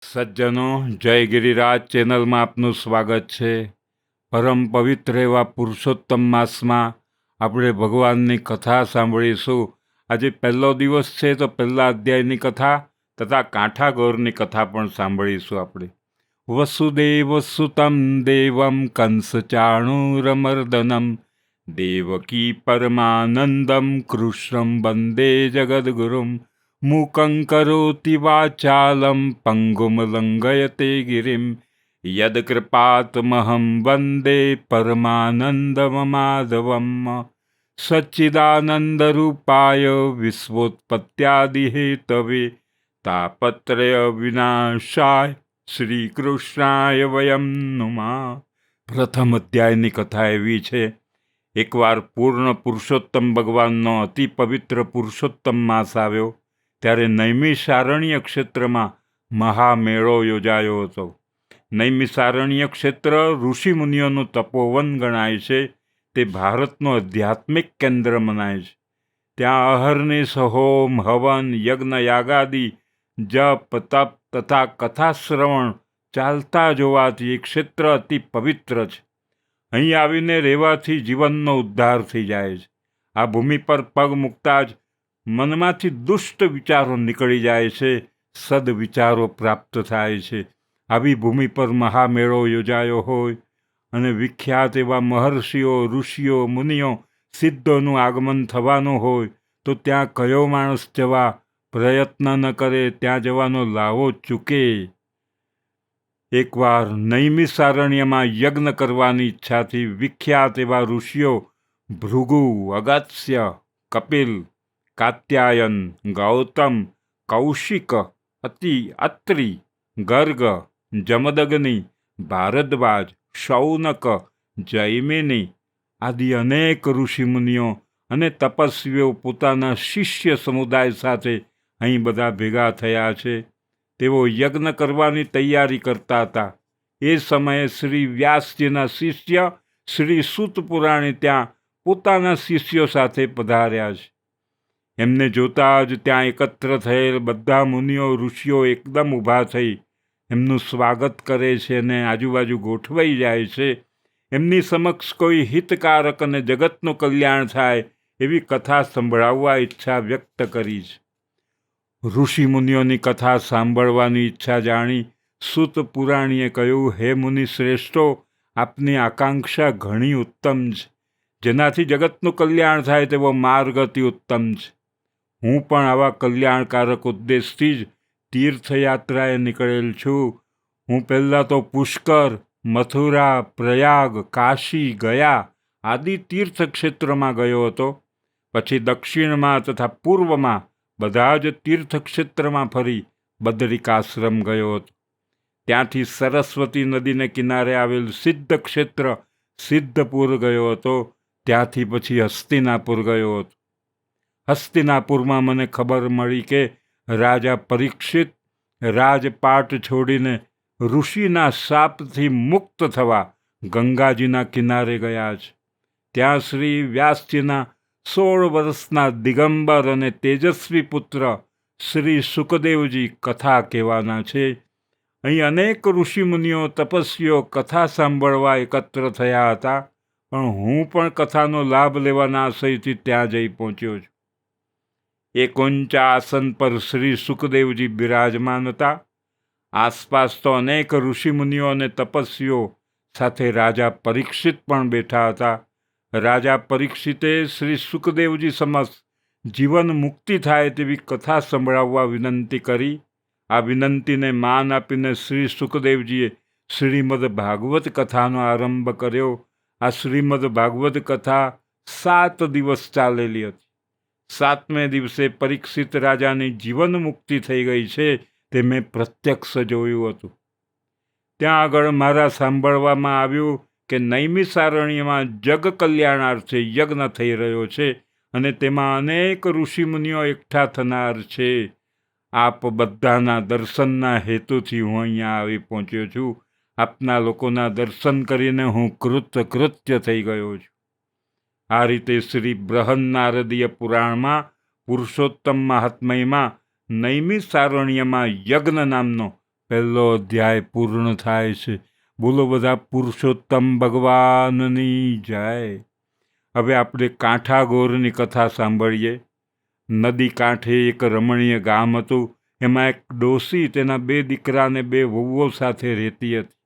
સજ્જનો, જય ગિરિરાજ ચેનલમાં આપનું સ્વાગત છે. પરમ પવિત્ર એવા પુરુષોત્તમ માસમાં આપણે ભગવાનની કથા સાંભળીશું. આજે પહેલો દિવસ છે તો પહેલા અધ્યાયની કથા તથા કાંઠા ગૌરની કથા પણ સાંભળીશું. આપણે વસુદેવ સુતમ દેવમ કંસચાણૂરમર્દનમ દેવકી પરમાનંદમ કૃષ્ણમ વંદે જગદ્ગુરુમ મૂકં કરોતિ વાચાલમ પંગુમ લંઘયતે ગિરિમ યદકૃપાતમહં વંદે પરમાનંદમાધવમ સચ્ચિદાનંદરૂપાય વિશ્વોત્પત્યાદિહેતવે તાપત્રય વિનાશાય શ્રીકૃષ્ણાય વયં નુમા. પ્રથમ અધ્યાયની કથા એવી છે. એકવાર પૂર્ણ પુરુષોત્તમ ભગવાનનો અતિ પવિત્ર પુરુષોત્તમ માસ આવ્યો ત્યારે નૈમિષારણ્ય ક્ષેત્રમાં મહામેળો યોજાયો હતો. નૈમિષારણ્ય ક્ષેત્ર ઋષિમુનિઓનું તપોવન ગણાય છે. તે ભારતનું આધ્યાત્મિક કેન્દ્ર મનાય છે. ત્યાં અહર્નિશ હોમ હવન યજ્ઞ યાગાદિ જપ તપ તથા કથા શ્રવણ ચાલતા જોવાથી એ ક્ષેત્ર અતિ પવિત્ર છે. અહીં આવીને રહેવાથી જીવનનો ઉદ્ધાર થઈ જાય છે. આ ભૂમિ પર પગ મૂકતા જ મનમાંથી દુષ્ટ વિચારો નીકળી જાય છે, સદવિચારો પ્રાપ્ત થાય છે. આવી ભૂમિ પર મહામેળો યોજાયો હોય અને વિખ્યાત એવા મહર્ષિઓ ઋષિઓ મુનિઓ સિદ્ધોનું આગમન થવાનું હોય તો ત્યાં કયો માણસ જવા પ્રયત્ન ન કરે, ત્યાં જવાનો લાવો ચૂકે. એકવાર નૈમિષારણ્યમાં યજ્ઞ કરવાની ઈચ્છાથી વિખ્યાત એવા ઋષિઓ ભૃગુ, અગસ્ત્ય, કપિલ, કાત્યાયન, ગૌતમ, કૌશિક, અત્રિ, ગર્ગ, જમદગ્નિ, ભારદ્વાજ, શૌનક, જૈમિની આદિ અનેક ઋષિમુનિઓ અને તપસ્વીઓ પોતાના શિષ્ય સમુદાય સાથે અહીં બધા ભેગા થયા છે. તેઓ યજ્ઞ કરવાની તૈયારી કરતા હતા. એ સમયે શ્રી વ્યાસજીના શિષ્ય શ્રી સૂત પુરાણી ત્યાં પોતાના શિષ્યો સાથે પધાર્યા છે. એમને જોતા જ ત્યાં એકત્ર થયેલ બધા મુનિઓ ઋષિઓ એકદમ ઊભા થઈ એમનું સ્વાગત કરે છે અને આજુબાજુ ગોઠવાઈ જાય છે. એમની સમક્ષ કોઈ હિતકારક અને જગતનું કલ્યાણ થાય એવી કથા સંભળાવવા ઈચ્છા વ્યક્ત કરી છે. ઋષિમુનિઓની કથા સાંભળવાની ઈચ્છા જાણી સૂત પુરાણીએ કહ્યું, હે મુનિ શ્રેષ્ઠો, આપની આકાંક્ષા ઘણી ઉત્તમ છે. જેનાથી જગતનું કલ્યાણ થાય તેવો માર્ગ અતિ ઉત્તમ છે. હું પણ આવા કલ્યાણકારક ઉદ્દેશથી જ તીર્થયાત્રાએ નીકળેલ છું. હું પહેલાં તો પુષ્કર, મથુરા, પ્રયાગ, કાશી, ગયા આદિ તીર્થક્ષેત્રમાં ગયો હતો. પછી દક્ષિણમાં તથા પૂર્વમાં બધા જ તીર્થક્ષેત્રમાં ફરી બદરિકાશ્રમ ગયો હતો. ત્યાંથી સરસ્વતી નદીને કિનારે આવેલ સિદ્ધ ક્ષેત્ર સિદ્ધપુર ગયો હતો. ત્યાંથી પછી હસ્તિનાપુર ગયો હતો. હસ્તિનાપુરમાં મને ખબર મળી કે રાજા પરીક્ષિત રાજપાટ છોડીને ઋષિના શાપથી મુક્ત થવા ગંગાજીના કિનારે ગયા છે. ત્યાં શ્રી વ્યાસજીના 16 વર્ષના દિગંબર અને તેજસ્વી પુત્ર શ્રી સુખદેવજી કથા કહેવાના છે. અહીં અનેક ઋષિમુનિઓ તપસ્વીઓ કથા સાંભળવા એકત્ર થયા હતા, પણ હું પણ કથાનો લાભ લેવાના આશયથી ત્યાં જઈ પહોંચ્યો છું. એક ઊંચા આસન પર શ્રી સુખદેવજી બિરાજમાન હતા. આસપાસ તો અનેક ઋષિમુનિઓ અને તપસ્વીઓ સાથે રાજા પરીક્ષિત પણ બેઠા હતા. રાજા પરીક્ષિતે શ્રી સુખદેવજી સમક્ષ જીવન મુક્તિ થાય તેવી કથા સંભળાવવા વિનંતી કરી. આ વિનંતીને માન આપીને શ્રી સુખદેવજીએ શ્રીમદ ભાગવત કથાનો આરંભ કર્યો. આ શ્રીમદ ભાગવત કથા 7 દિવસ ચાલેલી હતી. 7મે દિવસે પરીક્ષિત રાજાની જીવન મુક્તિ થઈ ગઈ છે તે મેં પ્રત્યક્ષ જોયું હતું. ત્યાં આગળ મારા સાંભળવામાં આવ્યું કે નૈમિષારણ્યમાં જગ કલ્યાણાર્થે યજ્ઞ થઈ રહ્યો છે અને તેમાં અનેક ઋષિમુનિઓ એકઠા થનાર છે. આપ બધાના દર્શનના હેતુથી હું અહીંયા આવી પહોંચ્યો છું. આપના લોકોના દર્શન કરીને હું કૃતકૃત્ય થઈ ગયો છું. આ રીતે શ્રી બૃહન્નારદીય પુરાણમાં પુરુષોત્તમ મહાત્મયમાં નૈમિષારણ્યમાં યજ્ઞ નામનો પહેલો અધ્યાય પૂર્ણ થાય છે. બોલો બધા પુરુષોત્તમ ભગવાનની જય. હવે આપણે કાંઠાગોરની કથા સાંભળીએ. નદી કાંઠે એક રમણીય ગામ હતું. એમાં એક ડોસી તેના 2 દીકરા અને 2 વહુઓ સાથે રહેતી હતી.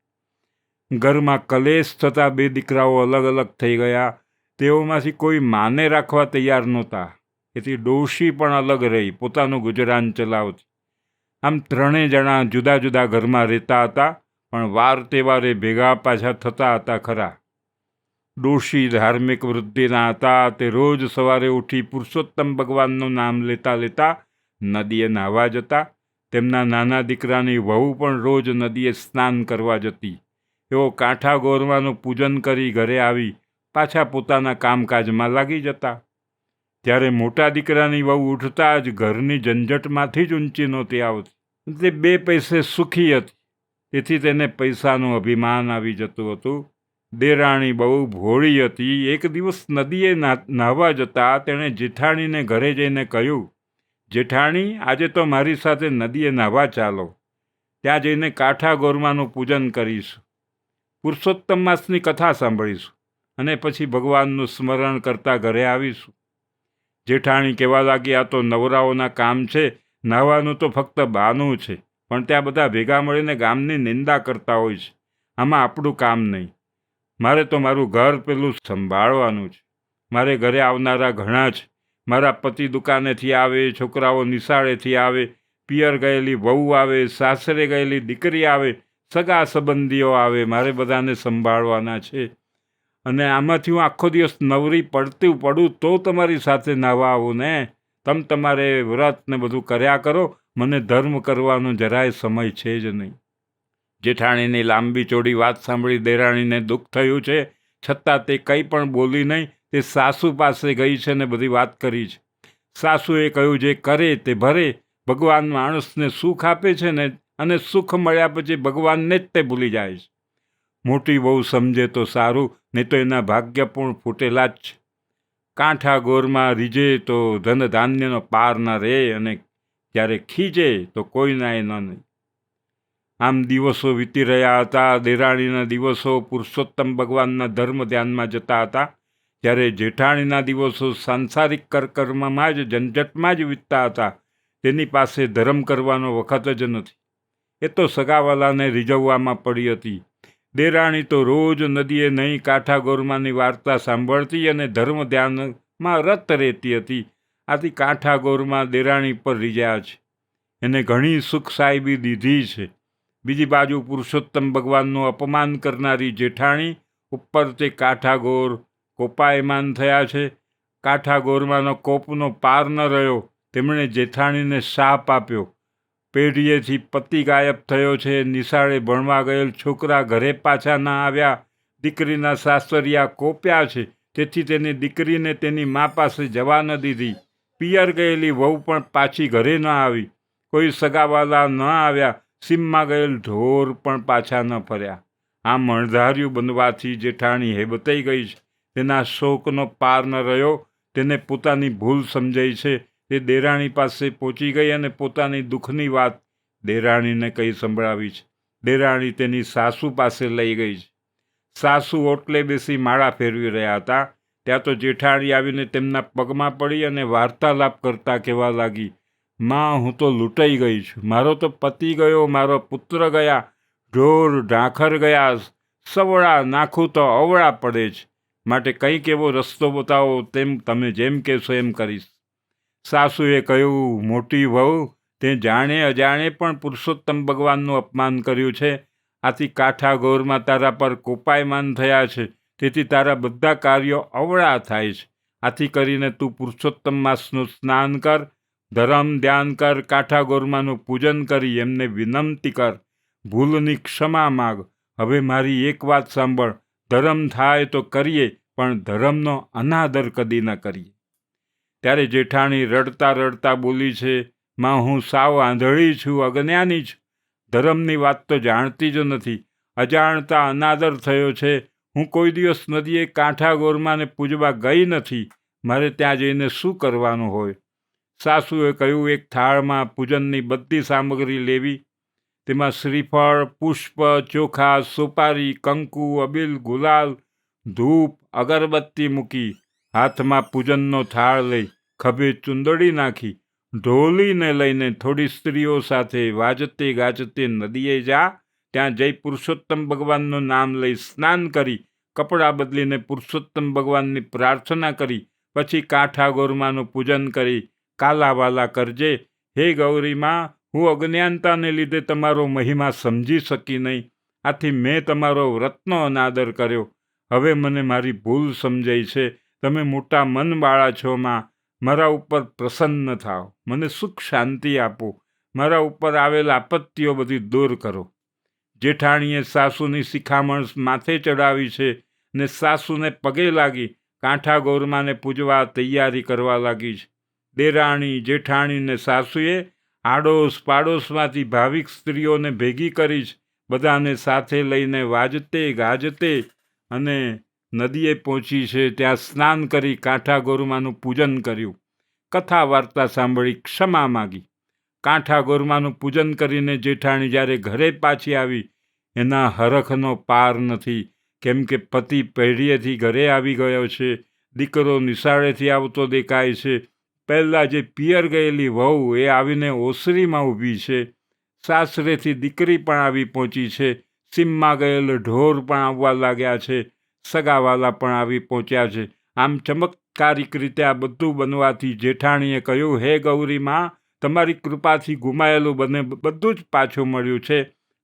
ઘરમાં કલેશ થતાં 2 દીકરાઓ અલગ અલગ થઈ ગયા. તેઓમાંથી કોઈ માને રાખવા તૈયાર નહોતા. એથી ડોશી પણ અલગ રહી પોતાનું ગુજરાન ચલાવતી. આમ 3 જણા જુદા જુદા ઘરમાં રહેતા હતા, પણ વાર તહેવારે ભેગા પાછા થતા હતા ખરા. ડોશી ધાર્મિક વૃદ્ધિના હતા. તે રોજ સવારે ઉઠી પુરુષોત્તમ ભગવાનનું નામ લેતા લેતા નદીએ નાહવા જતા. તેમના નાના દીકરાની વહુ પણ રોજ નદીએ સ્નાન કરવા જતી. એઓ કાંઠાગોરવાનું પૂજન કરી ઘરે આવી પાછા પોતાના કામકાજમાં લાગી જતા. ત્યારે મોટા દીકરાની વહુ ઉઠતા જ ઘરની ઝંઝટમાંથી જ ઊંચી નહોતી આવતી. તે 2 પૈસે સુખી હતી, તેથી તેને પૈસાનું અભિમાન આવી જતું હતું. દેરાણી બહુ ભોળી હતી. એક દિવસ નદીએ નાહવા જતા તેણે જેઠાણીને ઘરે જઈને કહ્યું, જેઠાણી, આજે તો મારી સાથે નદીએ નાહવા ચાલો. ત્યાં જઈને કાંઠાગોરમાનું પૂજન કરીશું, પુરુષોત્તમ માસની કથા સાંભળીશું અને પછી ભગવાનનું સ્મરણ કરતા ઘરે આવીશું. જેઠાણી કહેવા લાગી, આ તો નવરાઓના કામ છે. નાહવાનું તો ફક્ત બહાનું છે, પણ ત્યાં બધા ભેગા મળીને ગામની નિંદા કરતા હોય છે. આમાં આપણું કામ નહીં. મારે તો મારું ઘર પેલું સંભાળવાનું છે. મારે ઘરે આવનારા ઘણા છે. મારા પતિ દુકાનેથી આવે, છોકરાઓ નિશાળેથી આવે, પિયર ગયેલી વહુ આવે, સાસરે ગયેલી દીકરી આવે, સગા સંબંધીઓ આવે. મારે બધાને સંભાળવાના છે. અને આમાંથી હું આખો દિવસ નવરી પડું તો તમારી સાથે નાહવા આવું ને. તમારે વ્રત ને બધું કર્યા કરો. મને ધર્મ કરવાનો જરાય સમય છે જ નહીં. જેઠાણીની લાંબી ચોડી વાત સાંભળી દેરાણીને દુઃખ થયું છે, છતાં તે કંઈ પણ બોલી નહીં. તે સાસુ પાસે ગઈ છે ને બધી વાત કરી છે. સાસુએ કહ્યું, જે કરે તે ભરે. ભગવાન માણસને સુખ આપે છે ને, અને સુખ મળ્યા પછી ભગવાનને જ તે ભૂલી જાય છે. મોટી બહુ સમજે તો સારું, નહીં તો એના ભાગ્ય પણ ફૂટેલા જ છે. કાંઠાગોરમાં રીજે તો ધન ધાન્યનો પાર ન રહે, અને જ્યારે ખીજે તો કોઈ નાય નહીં. આમ દિવસો વીતી રહ્યા હતા. દેરાણીના દિવસો પુરુષોત્તમ ભગવાનના ધર્મ ધ્યાનમાં જતા હતા, ત્યારે જેઠાણીના દિવસો સાંસારિક કર્મમાં જ ઝંઝટમાં જ વીતતા હતા. તેની પાસે ધર્મ કરવાનો વખત જ નથી. એ તો સગાવાલાને રીઝવવામાં પડી હતી. દેરાણી તો રોજ નદીએ નહીં કાંઠાગોરમાંની વાર્તા સાંભળતી અને ધર્મ ધ્યાનમાં રત રહેતી હતી. આથી કાંઠાગોરમાં દેરાણી પર રીઝ્યા છે. એને ઘણી સુખ સાહેબી દીધી છે. બીજી બાજુ પુરુષોત્તમ ભગવાનનું અપમાન કરનારી જેઠાણી ઉપર તે કાંઠાગોર કોપાયમાન થયા છે. કાંઠાગોરમાંનો કોપનો પાર ન રહ્યો. તેમણે જેઠાણીને શાપ આપ્યો. પેઢીએથી પતિ ગાયબ થયો છે. નિશાળે ભણવા ગયેલ છોકરા ઘરે પાછા ના આવ્યા. દીકરીના સાસરિયા કોપ્યા છે, તેથી તેની દીકરીને તેની મા પાસે જવા ન દીધી. પિયર ગયેલી વહુ પણ પાછી ઘરે ન આવી. કોઈ સગાવાલા ન આવ્યા. સીમમાં ગયેલ ઢોર પણ પાછા ન ફર્યા. આમ અણધાર્યું બનવાથી જેઠાણી હેબતાઈ ગઈ છે. તેના શોકનો પાર ન રહ્યો. તેને પોતાની ભૂલ સમજાઈ છે. તે દેરાણી પાસે પહોંચી ગઈ અને પોતાની દુઃખની વાત દેરાણીને કહી સંભળાવી છે. દેરાણી તેની સાસુ પાસે લઈ ગઈ છે. સાસુ ઓટલે બેસી માળા ફેરવી રહ્યા હતા. ત્યાં તો જેઠાણી આવીને તેમના પગમાં પડી અને વાર્તાલાપ કરતા કહેવા લાગી, માં, હું તો લૂંટાઈ ગઈ છું. મારો તો પતિ ગયો, મારો પુત્ર ગયા, ઢોર ઢાંખર ગયા, સવડા નાખું તો અવળા પડે છે. માટે કંઈક એવો રસ્તો બતાવો, તમે જેમ કહેશો એમ કરીશ. સાસુએ કહ્યું, મોટી વહુ, તે જાણે અજાણે પણ પુરુષોત્તમ ભગવાનનું અપમાન કર્યું છે. આથી કાંઠાગોરમાં તારા પર કોપાયમાન થયા છે. તેથી તારા બધા કાર્યો અવળા થાય છે. આથી કરીને તું પુરુષોત્તમ માસનું સ્નાન કર, ધર્મ ધ્યાન કર, કાંઠાગોરમાંનું પૂજન કરી એમને વિનંતી કર, ભૂલની ક્ષમા માગ. હવે મારી એક વાત સાંભળ. ધર્મ થાય તો કરીએ, પણ ધર્મનો અનાદર કદી ન કરીએ. ત્યારે જેઠાણી રડતા રડતા બોલી છે, માં, હું સાવ આંધળી છું, અજ્ઞાની છું. ધર્મની વાત તો જાણતી જ નથી. અજાણતા અનાદર થયો છે. હું કોઈ દિવસ નદીએ કાંઠાગોરમાંને પૂજવા ગઈ નથી. મારે ત્યાં જઈને શું કરવાનું હોય? સાસુએ કહ્યું, એક થાળમાં પૂજનની બધી સામગ્રી લેવી, તેમાં શ્રીફળ, પુષ્પ, ચોખા, સોપારી, કંકુ, અબીલ, ગુલાલ, ધૂપ, અગરબત્તી મૂકી હાથમાં પૂજનનો થાળ લઈ ખભે ચુંદડી નાખી ઢોલીને લઈને થોડી સ્ત્રીઓ સાથે વાજતે ગાજતે નદીએ જા. ત્યાં જઈ પુરુષોત્તમ ભગવાનનું નામ લઈ સ્નાન કરી કપડાં બદલીને પુરુષોત્તમ ભગવાનની પ્રાર્થના કરી પછી કાંઠા ગોરમાનું પૂજન કરી કાલાવાલા કરજે. હે ગૌરીમાં, હું અજ્ઞાનતાને લીધે તમારો મહિમા સમજી શકી નહીં, આથી મેં તમારો વ્રતનો અનાદર કર્યો. હવે મને મારી ભૂલ સમજાઈ છે. તમે મોટા મનવાળા છો માં, મારા ઉપર પ્રસન્ન થાઓ, મને સુખ શાંતિ આપો, મારા ઉપર આવેલ આપત્તિઓ બધી દૂર કરો. જેઠાણીએ સાસુની શિખામણ માથે ચડાવી છે ને સાસુને પગે લાગી કાંઠા ગોરમાને પૂજવા તૈયારી કરવા લાગી છે. દેરાણી, જેઠાણી ને સાસુએ આડોશ પાડોશમાંથી ભાવિક સ્ત્રીઓને ભેગી કરી છે. બધાને સાથે લઈને વાજતે ગાજતે અને નદીએ પહોંચી છે. ત્યાં સ્નાન કરી કાંઠા ગોરમાનું પૂજન કર્યું, કથા વાર્તા સાંભળી ક્ષમા માગી. કાંઠા ગોરમાનું પૂજન કરીને જેઠાણી જ્યારે ઘરે પાછી આવી એના હરખનો પાર નથી. કેમ કે પતિ પેઢીએથી ઘરે આવી ગયો છે, દીકરો નિશાળેથી આવતો દેખાય છે. પહેલાં જે પિયર ગયેલી વહુ એ આવીને ઓસરીમાં ઊભી છે. સાસરેથી દીકરી પણ આવી પહોંચી છે. સીમમાં ગયેલ ઢોર પણ આવવા લાગ્યા છે. સગાવાલા પણ આવી પહોંચ્યા છે. આમ ચમત્કારિક રીતે આ બધું બનવાથી જેઠાણીએ કહ્યું, હે ગૌરીમાં, તમારી કૃપાથી ગુમાયેલું બધું જ પાછું મળ્યું છે.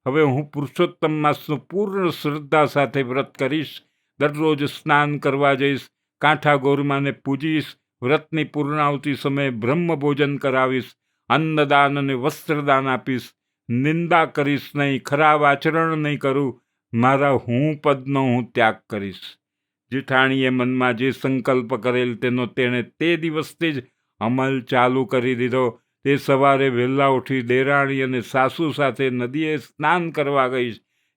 હવે હું પુરુષોત્તમ માસનું પૂર્ણ શ્રદ્ધા સાથે વ્રત કરીશ. દરરોજ સ્નાન કરવા જઈશ, કાંઠા ગોરમાને પૂજીશ, વ્રતની પૂર્ણાવતી સમયે બ્રહ્મ ભોજન કરાવીશ, અન્નદાન અને વસ્ત્રદાન આપીશ, નિંદા કરીશ નહીં, ખરાબ આચરણ નહીં કરું, મારા હું પદનો હું ત્યાગ કરીશ. જેઠાણીએ મનમાં જે સંકલ્પ કરેલ તેનો તેણે તે દિવસથી જ અમલ ચાલુ કરી દીધો. તે સવારે વહેલા ઉઠી દેરાણી અને સાસુ સાથે નદીએ સ્નાન કરવા ગઈ.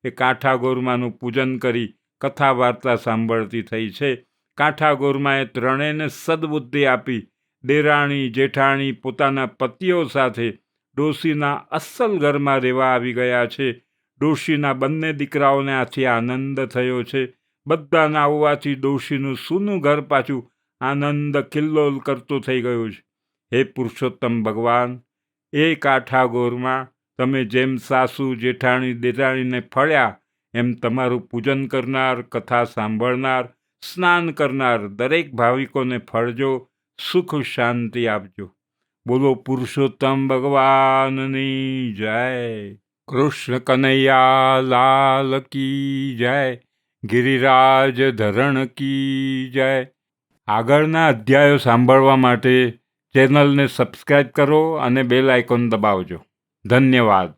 એ કાંઠા ગોરમાનું પૂજન કરી કથા વાર્તા સાંભળતી થઈ છે. કાંઠા ગોરમાએ ત્રણેયને સદબુદ્ધિ આપી. દેરાણી જેઠાણી પોતાના પતિઓ સાથે ડોશીના અસલ ઘરમાં રહેવા આવી ગયા છે. ડોશીના બંને દીકરાઓને આથી આનંદ થયો છે. બધાના આવવાથી ડોશીનું સૂનું ઘર પાછું આનંદ કિલ્લોલ કરતું થઈ ગયું છે. હે પુરુષોત્તમ ભગવાન, એ કાંઠા ગોરમાં તમે જેમ સાસુ જેઠાણી દેરાણીને ફળ્યા એમ તમારું પૂજન કરનાર, કથા સાંભળનાર, સ્નાન કરનાર દરેક ભાવિકોને ફળજો, સુખ શાંતિ આપજો. બોલો પુરુષોત્તમ ભગવાનની જય. કૃષ્ણ કનૈયા લાલ કી જય. ગિરિરાજ ધરણ કી જય. આગળના અધ્યાયો સાંભળવા માટે ચેનલને સબસ્ક્રાઈબ કરો અને બેલ આઇકોન દબાવજો. ધન્યવાદ.